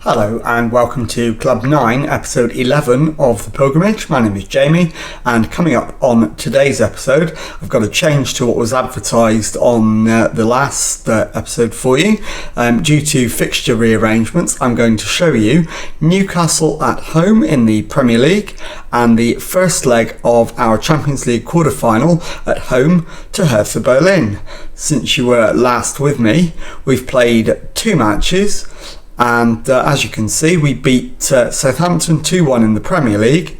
Hello and welcome to Club 9, episode 11 of The Pilgrimage. My name is Jamie, and coming up on today's episode, I've got a change to what was advertised on the last episode for you. Due to fixture rearrangements, I'm going to show you Newcastle at home in the Premier League and the first leg of our Champions League quarter-final at home to Hertha Berlin. Since you were last with me, we've played 2 matches. And as you can see, we beat Southampton 2-1 in the Premier League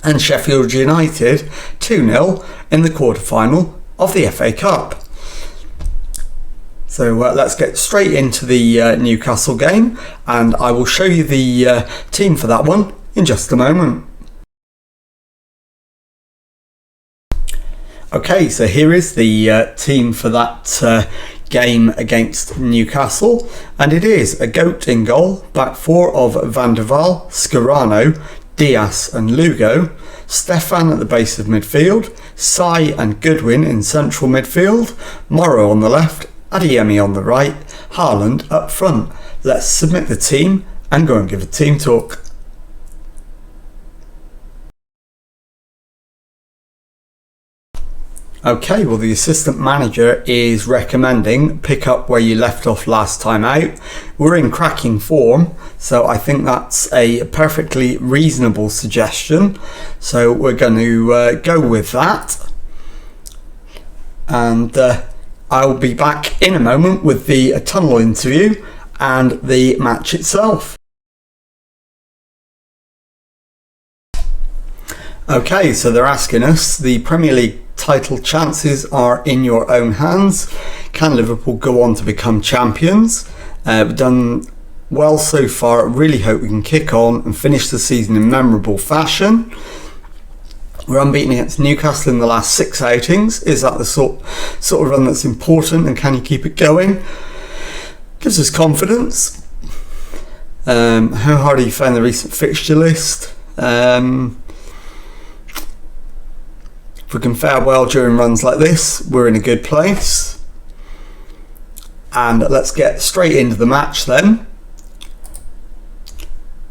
and Sheffield United 2-0 in the quarter-final of the FA Cup. So let's get straight into the Newcastle game, and I will show you the team for that one in just a moment. Okay, so here is the team for that game against Newcastle, and it is a goat in goal, back 4 of Van der Vaal, Scarano, Diaz and Lugo, Stefan at the base of midfield, Sai and Goodwin in central midfield, Morrow on the left, Adeyemi on the right, Haaland up front. Let's submit the team and go and give a team talk. Okay, well, the assistant manager is recommending pick up where you left off last time out. We're in cracking form, so I think that's a perfectly reasonable suggestion. So we're going to go with that. And I'll be back in a moment with the tunnel interview and the match itself. Okay, so they're asking us, the Premier League title chances are in your own hands. Can Liverpool go on to become champions? We've done well so far. I really hope we can kick on and finish the season in memorable fashion. We're unbeaten against Newcastle in the last 6 outings. Is that the sort of run that's important, and can you keep it going? Gives us confidence. How hard have you found the recent fixture list? If we can fare well during runs like this, we're in a good place. And let's get straight into the match then.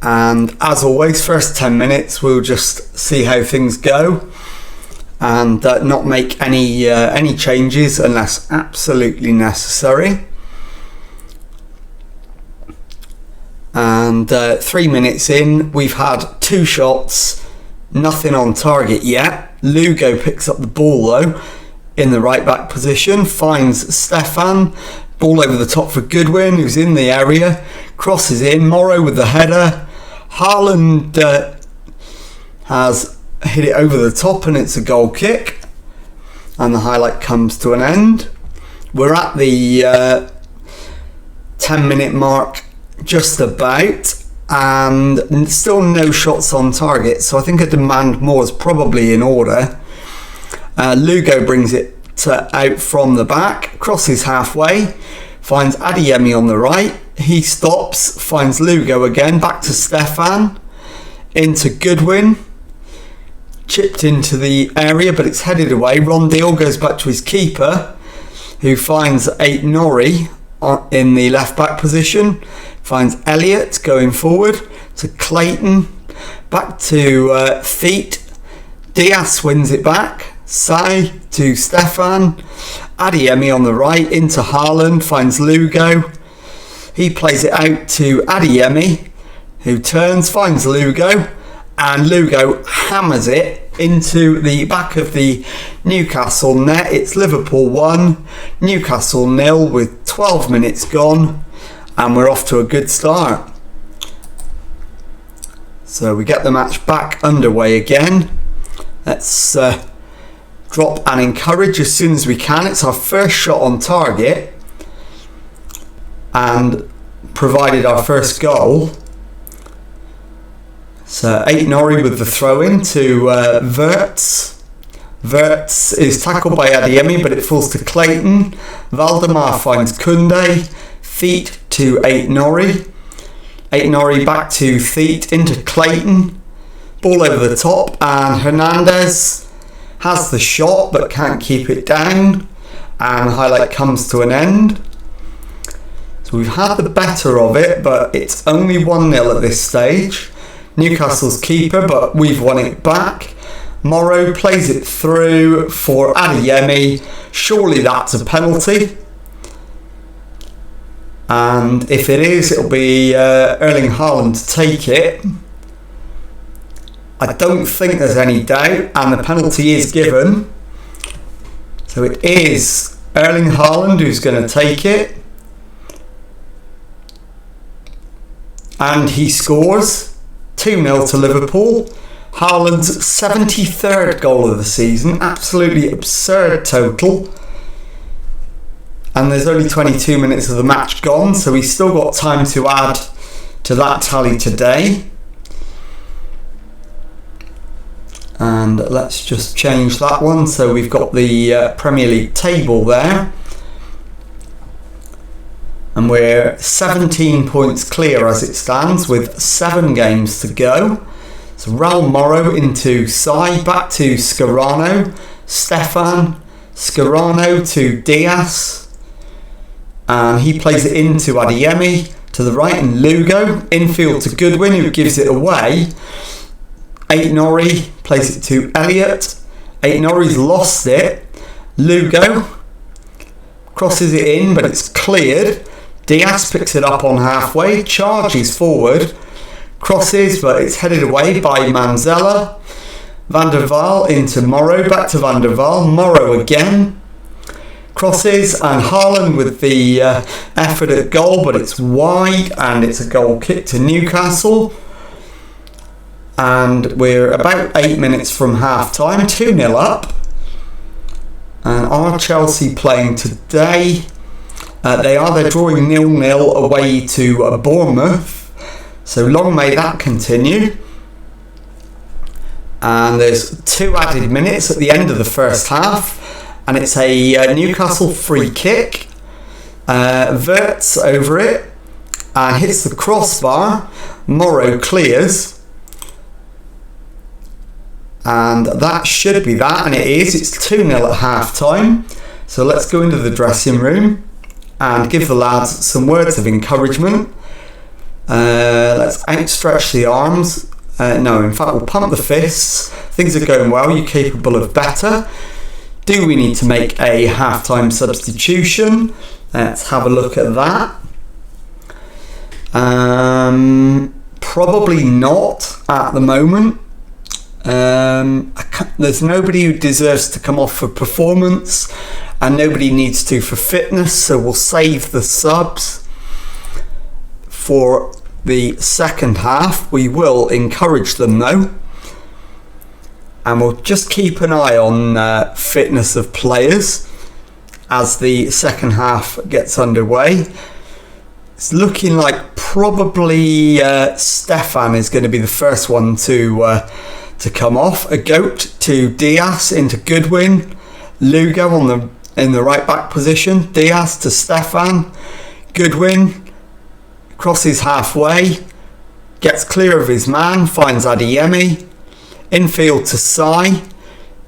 And as always, first 10 minutes we'll just see how things go and not make any changes unless absolutely necessary. And 3 minutes in, we've had 2 shots, nothing on target yet. Lugo picks up the ball though in the right back position, finds Stefan, ball over the top for Goodwin, who's in the area, crosses in, Morrow with the header. Haaland has hit it over the top and it's a goal kick, and the highlight comes to an end. We're at the 10-minute mark just about, and still no shots on target, so I think a demand more is probably in order. Lugo brings it out from the back, crosses halfway, finds Adeyemi on the right, he stops, finds Lugo again, back to Stefan, into Goodwin, chipped into the area but it's headed away. Rondil goes back to his keeper, who finds Nori in the left back position, finds Elliott going forward to Clayton, back to Feet, Diaz wins it back, Sai to Stefan, Adeyemi on the right into Haaland, finds Lugo, he plays it out to Adeyemi, who turns, finds Lugo, and Lugo hammers it into the back of the Newcastle net. It's Liverpool 1, Newcastle 0 with 12 minutes gone, and we're off to a good start. So we get the match back underway again. Let's drop and encourage as soon as we can. It's our first shot on target and provided our first goal. So Nori with the throw in to Wirtz. Wirtz is tackled by Adeyemi, but it falls to Clayton. Valdemar finds Koundé. Feet to Nori. Nori back to Feet into Clayton. Ball over the top, and Hernandez has the shot but can't keep it down, and the highlight comes to an end. So we've had the better of it, but it's only 1-0 at this stage. Newcastle's keeper, but we've won it back. Morrow plays it through for Adeyemi. Surely that's a penalty. And if it is, it'll be Erling Haaland to take it. I don't think there's any doubt, and the penalty is given. So it is Erling Haaland who's going to take it. And he scores 2-0 to Liverpool. Haaland's 73rd goal of the season. Absolutely absurd total. And there's only 22 minutes of the match gone, so we've still got time to add to that tally today. And let's just change that one. So we've got the Premier League table there. And we're 17 points clear as it stands with 7 games to go. So Raul Morrow into Sai, back to Scarano, Stefan, Scarano to Diaz. And he plays it into Adeyemi to the right, and Lugo infield to Goodwin, who gives it away. Aït-Nouri plays it to Elliott. Aït-Nouri's lost it. Lugo crosses it in, but it's cleared. Diaz picks it up on halfway, charges forward, crosses, but it's headed away by Manzella. Van der Vaal into Morrow, back to Van der Vaal. Morrow again. Crosses, and Haaland with the effort at goal, but it's wide, and it's a goal kick to Newcastle. And we're about 8 minutes from half time, 2-0 up. And are Chelsea playing today? They're drawing 0-0 away to Bournemouth. So long may that continue. And there's 2 added minutes at the end of the first half. And it's a Newcastle free kick. Verts over it and hits the crossbar. Morrow clears. And that should be that, and it is. It's 2-0 at half time. So let's go into the dressing room and give the lads some words of encouragement. Let's outstretch the arms. No, in fact, we'll pump the fists. Things are going well. You're capable of better. Do we need to make a half-time substitution? Let's have a look at that. Probably not at the moment. There's nobody who deserves to come off for performance, and nobody needs to for fitness, so we'll save the subs for the second half. We will encourage them though, and we'll just keep an eye on fitness of players as the second half gets underway. It's looking like probably Stefan is going to be the first one to come off. A goat to Diaz into Goodwin. Lugo in the right back position. Diaz to Stefan. Goodwin crosses halfway, gets clear of his man, finds Adeyemi. Infield to Sai.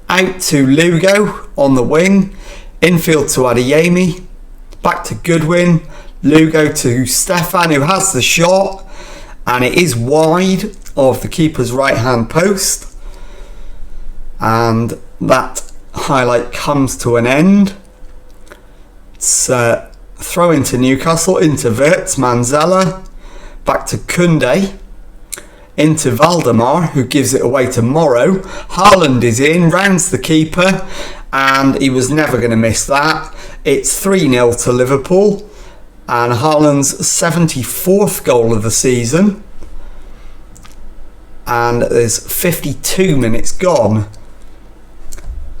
Out to Lugo on the wing. Infield to Adeyemi. Back to Goodwin. Lugo to Stefan, who has the shot, and it is wide of the keeper's right hand post, and that highlight comes to an end. It's throw into Newcastle, into Verts, Manzella, back to Koundé, into Valdemar, who gives it away to Morrow. Haaland is in, rounds the keeper, and he was never going to miss that. It's 3-0 to Liverpool, and Haaland's 74th goal of the season. And there's 52 minutes gone.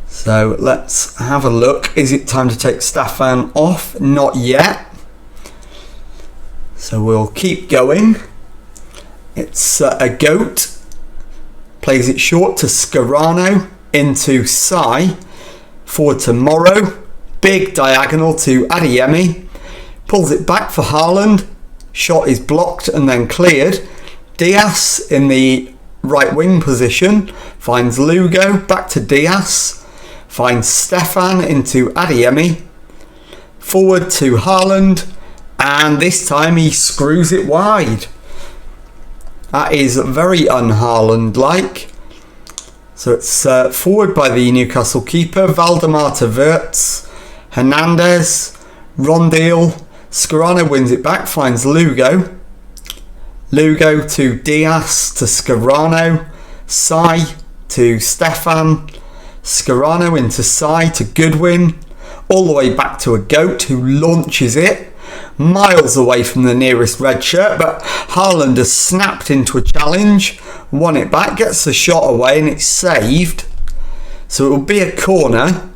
So let's have a look. Is it time to take Stefan off? Not yet. So we'll keep going. It's a goat. Plays it short to Scarano. Into Sai. Forward to Morrow. Big diagonal to Adeyemi. Pulls it back for Haaland. Shot is blocked and then cleared. Diaz in the right wing position finds Lugo, back to Diaz, finds Stefan into Adeyemi, forward to Haaland, and this time he screws it wide. That is very un-Haaland-like. So it's forward by the Newcastle keeper, Valdemar to Wirtz, Hernandez, Rondil, Scarano wins it back, finds Lugo. Lugo to Diaz to Scarano, Sai to Stefan, Scarano into Sai to Goodwin, all the way back to a goat who launches it miles away from the nearest red shirt, but Haaland has snapped into a challenge, won it back, gets the shot away, and it's saved. So it will be a corner,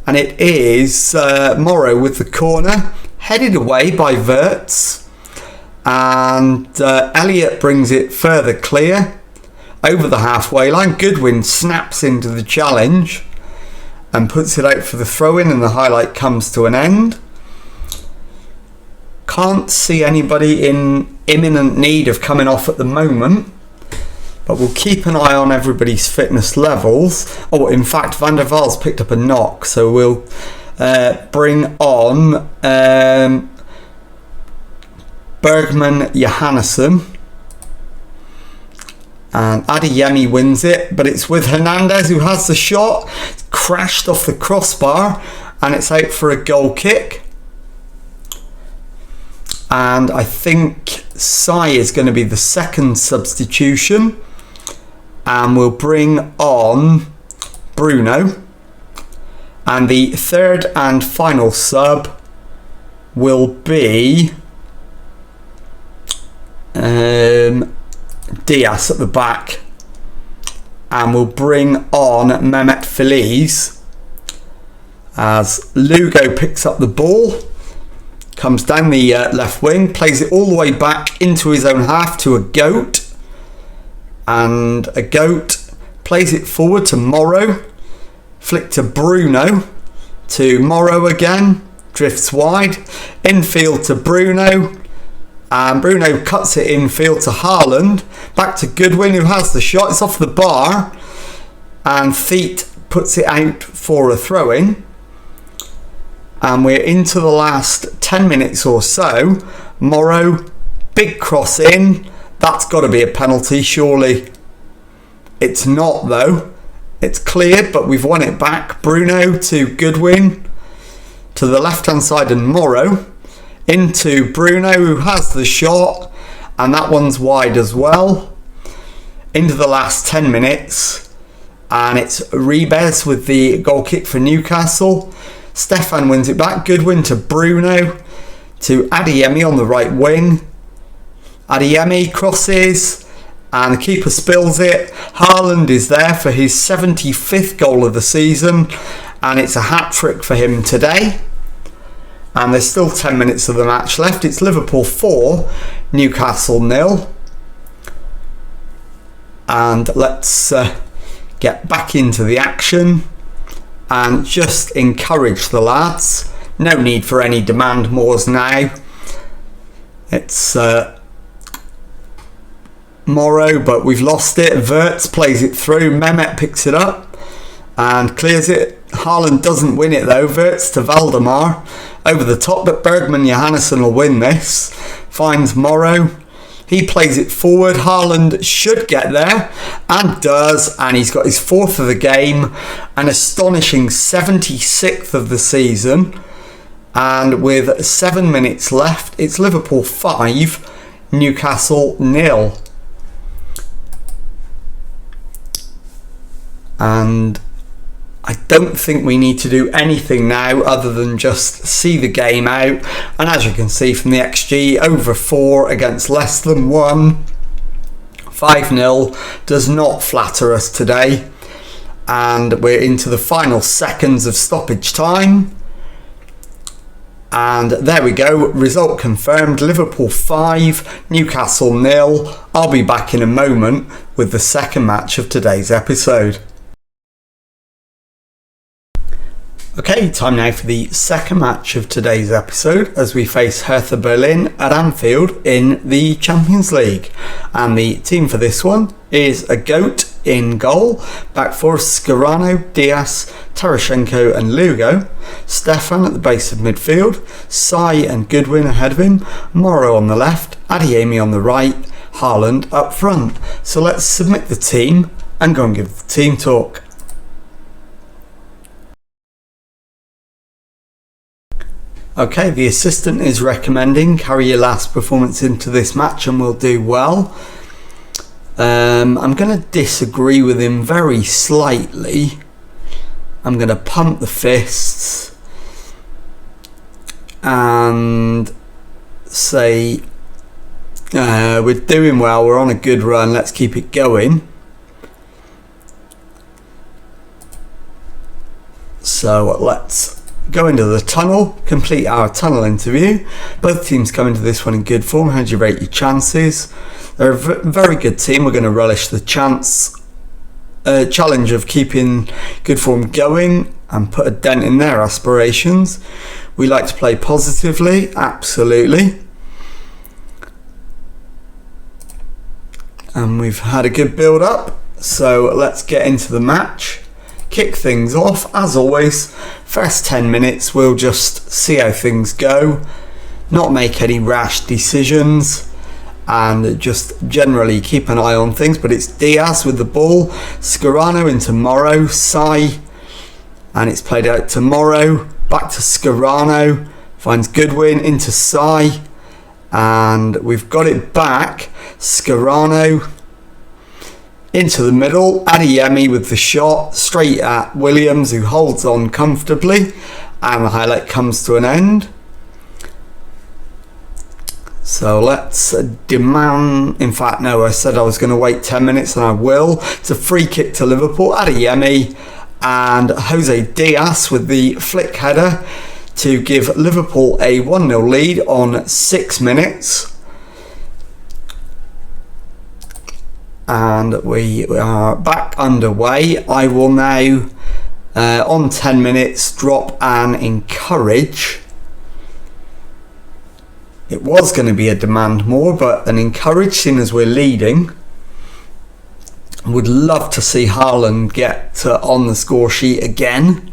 and it is Morrow with the corner, headed away by Wirtz, and Elliott brings it further clear over the halfway line. Goodwin snaps into the challenge and puts it out for the throw-in, and the highlight comes to an end. Can't see anybody in imminent need of coming off at the moment, but we'll keep an eye on everybody's fitness levels. Oh, in fact, Van der Vaar's picked up a knock, so we'll bring on Bergman Johannesson. And Adeyemi wins it, but it's with Hernandez who has the shot. It's crashed off the crossbar, and it's out for a goal kick. And I think Sai is going to be the second substitution. And we'll bring on Bruno. And the third and final sub will be Diaz at the back. And we'll bring on Mehmet Feliz as Lugo picks up the ball, comes down the left wing, plays it all the way back into his own half to a goat, and a goat plays it forward to Morrow, flick to Bruno, to Morrow again, drifts wide, infield to Bruno, and Bruno cuts it infield to Haaland, back to Goodwin who has the shot, it's off the bar, and Feet puts it out for a throw-in. And we're into the last 10 minutes or so. Morrow, big cross in. That's got to be a penalty, surely. It's not, though. It's cleared, but we've won it back. Bruno to Goodwin. To the left-hand side, and Morrow. Into Bruno, who has the shot. And that one's wide as well. Into the last 10 minutes. And it's Ribes with the goal kick for Newcastle. Stefan wins it back. Goodwin to Bruno, to Adeyemi on the right wing. Adeyemi crosses, and the keeper spills it. Haaland is there for his 75th goal of the season, and it's a hat-trick for him today. And there's still 10 minutes of the match left. It's Liverpool 4, Newcastle 0. And let's get back into the action and just encourage the lads. No need for any demand mores now. It's Morrow, but we've lost it. Wirtz plays it through. Mehmet picks it up and clears it. Haaland doesn't win it though. Wirtz to Valdemar over the top, but Bergman Johannesson will win this. Finds Morrow. He plays it forward. Haaland should get there, and does, and he's got his 4th of the game, an astonishing 76th of the season. And with 7 minutes left, it's Liverpool 5, Newcastle 0. And I don't think we need to do anything now other than just see the game out. And as you can see from the XG, over 4 against less than 1. 5-0 does not flatter us today. And we're into the final seconds of stoppage time. And there we go, result confirmed. Liverpool 5, Newcastle 0. I'll be back in a moment with the second match of today's episode. Okay, time now for the second match of today's episode as we face Hertha Berlin at Anfield in the Champions League. And the team for this one is a goat in goal. Back four, Scarano, Diaz, Tarashenko and Lugo, Stefan at the base of midfield, Sai and Goodwin ahead of him, Morrow on the left, Adeyemi on the right, Haaland up front. So let's submit the team and go and give the team talk. Okay, the assistant is recommending carry your last performance into this match and we'll do well. I'm going to disagree with him very slightly. I'm going to pump the fists and say we're doing well, we're on a good run, let's keep it going. So let's go into the tunnel, complete our tunnel interview. Both teams come into this one in good form. How do you rate your chances? They're a very good team. We're going to relish the challenge of keeping good form going and put a dent in their aspirations. We like to play positively, absolutely. And we've had a good build up, so let's get into the match. Kick things off, as always. First 10 minutes we'll just see how things go, not make any rash decisions, and just generally keep an eye on things. But it's Diaz with the ball, Scarano into Morrow, Sai, and it's played out to Morrow, back to Scarano, finds Goodwin into Sai, and we've got it back. Scarano into the middle, Adeyemi with the shot straight at Williams, who holds on comfortably, and the highlight comes to an end. So let's demand, in fact no, I said I was going to wait 10 minutes and I will. It's a free kick to Liverpool, Adeyemi and Jose Diaz with the flick header to give Liverpool a 1-0 lead on 6 minutes. And we are back underway. I will now, on 10 minutes, drop an encourage. It was going to be a demand more, but an encourage, seeing as we're leading. Would love to see Haaland get on the score sheet again.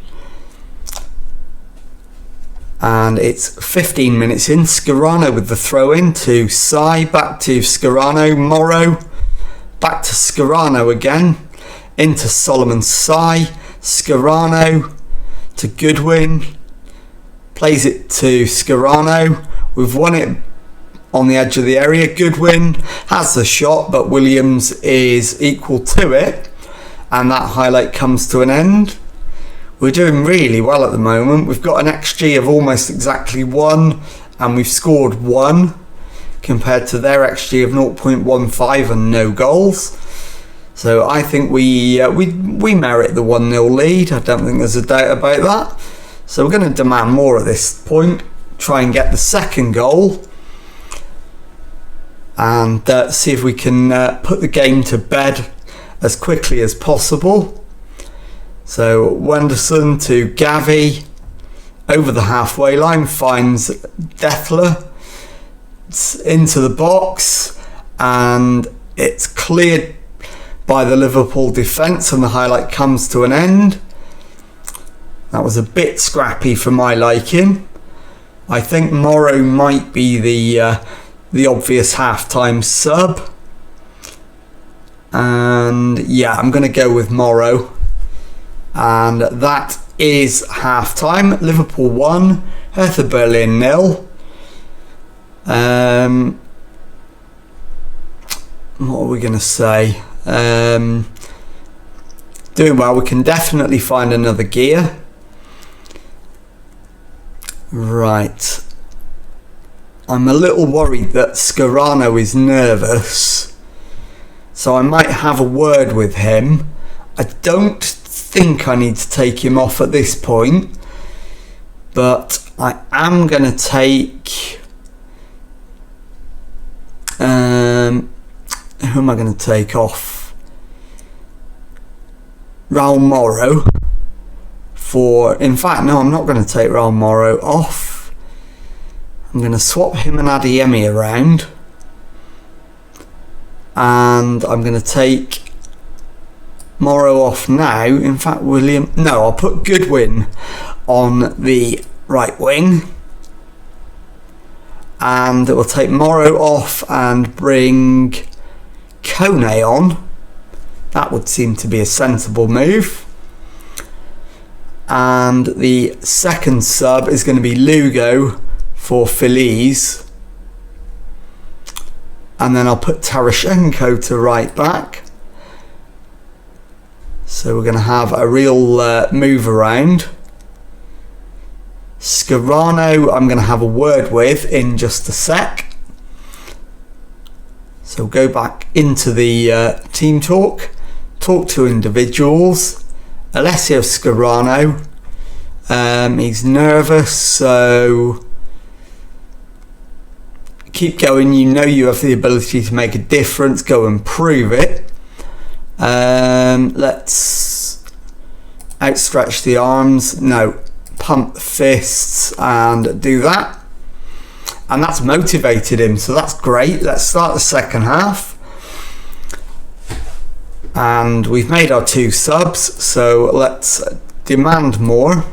And it's 15 minutes in. Scarano with the throw in to Sai, back to Scarano, Morrow. Back to Scarano again, into Solomon Sai, Scarano to Goodwin, plays it to Scarano. We've won it on the edge of the area. Goodwin has the shot, but Williams is equal to it, and that highlight comes to an end. We're doing really well at the moment. We've got an XG of almost exactly 1, and we've scored 1. Compared to their XG of 0.15 and no goals. So I think we merit the 1-0 lead. I don't think there's a doubt about that. So we're going to demand more at this point. Try and get the second goal. And see if we can put the game to bed as quickly as possible. So Wenderson to Gavi. Over the halfway line, finds Dethler. Into the box, and it's cleared by the Liverpool defence, and the highlight comes to an end. That was a bit scrappy for my liking. I think Morrow might be the obvious half-time sub, and yeah, I'm going to go with Morrow, and that is half-time. Liverpool 1, Hertha Berlin 0. What are we going to say? Doing well. We can definitely find another gear. Right. I'm a little worried that Scarano is nervous, so I might have a word with him. I don't think I need to take him off at this point, but I am going to take... who am I going to take off? Raul Morrow. In fact, no, I'm not going to take Raul Morrow off. I'm going to swap him and Adeyemi around. And I'm going to take Morrow off now. In fact, I'll put Goodwin on the right wing. And we'll take Morrow off and bring Kone on. That would seem to be a sensible move. And the second sub is going to be Lugo for Feliz. And then I'll put Tarashenko to right back. So we're going to have a real move around. Scarano I'm going to have a word with in just a sec. So go back into the team talk to individuals. Alessio Scarano, he's nervous, so keep going. You know you have the ability to make a difference. Go and prove it. Let's outstretch the arms. No. Pump the fists and do that, and that's motivated him, so that's great. Let's start the second half, and we've made our 2 subs, so let's demand more,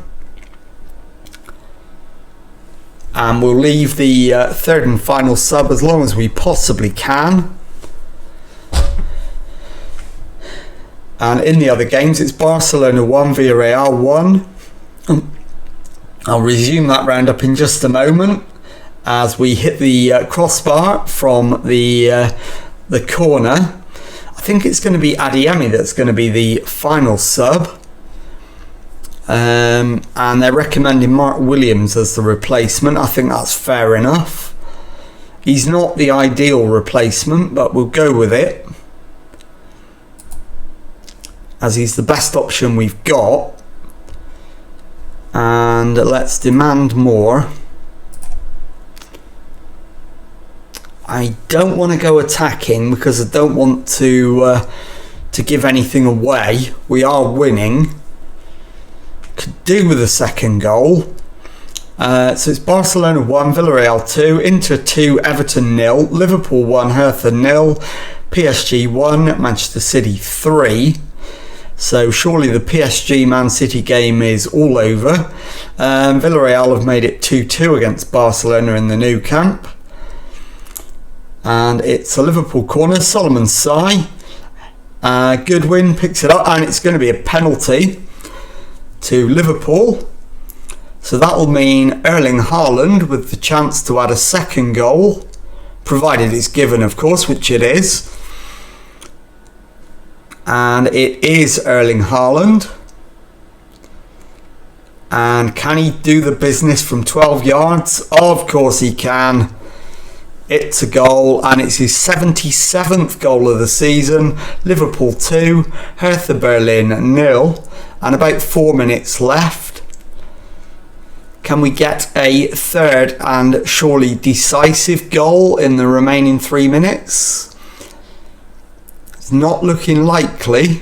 and we'll leave the third and final sub as long as we possibly can. And in the other games, it's Barcelona 1, Villarreal 1. I'll resume that roundup in just a moment as we hit the crossbar from the corner. I think it's going to be Adeyemi that's going to be the final sub. And they're recommending Mark Williams as the replacement. I think that's fair enough. He's not the ideal replacement, but we'll go with it, as he's the best option we've got. And let's demand more. I don't want to go attacking because I don't want to give anything away. We are winning. Could do with a second goal. So it's Barcelona 1, Villarreal 2, Inter 2, Everton 0, Liverpool 1, Hertha 0, PSG 1, Manchester City 3. So surely the PSG Man City game is all over. Villarreal have made it 2-2 against Barcelona in the Nou Camp. And it's a Liverpool corner. Solomon Sai. Goodwin picks it up, and it's going to be a penalty to Liverpool. So that will mean Erling Haaland with the chance to add a second goal, provided it's given, of course, which it is. And it is Erling Haaland. And can he do the business from 12 yards? Of course he can. It's a goal, and it's his 77th goal of the season. Liverpool 2, Hertha Berlin 0, and about 4 minutes left. Can we get a third and surely decisive goal in the remaining 3 minutes? Not looking likely,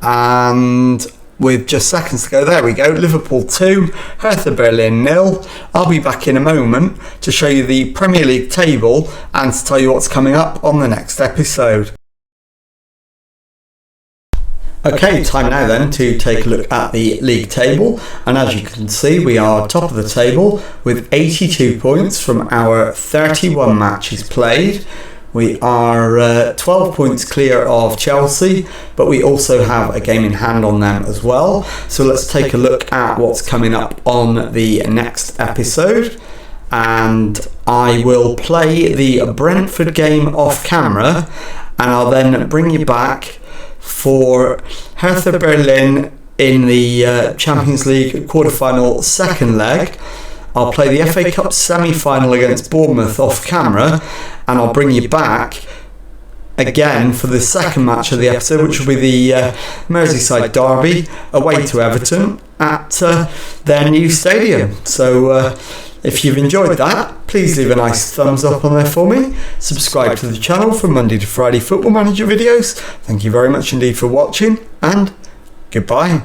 and with just seconds to go, there we go. Liverpool 2, Hertha Berlin 0. I'll be back in a moment to show you the Premier League table and to tell you what's coming up on the next episode. Okay, time now then to take a look at the league table, and as you can see, we are top of the table with 82 points from our 31 matches played. We are 12 points clear of Chelsea, but we also have a game in hand on them as well. So let's take a look at what's coming up on the next episode. And I will play the Brentford game off camera, and I'll then bring you back for Hertha Berlin in the Champions League quarter-final second leg. I'll play the FA Cup semi-final against Bournemouth off camera, and I'll bring you back again for the second match of the episode, which will be the Merseyside derby away to Everton at their new stadium. So if you've enjoyed that, please leave a nice thumbs up on there for me. Subscribe to the channel for Monday to Friday Football Manager videos. Thank you very much indeed for watching, and goodbye.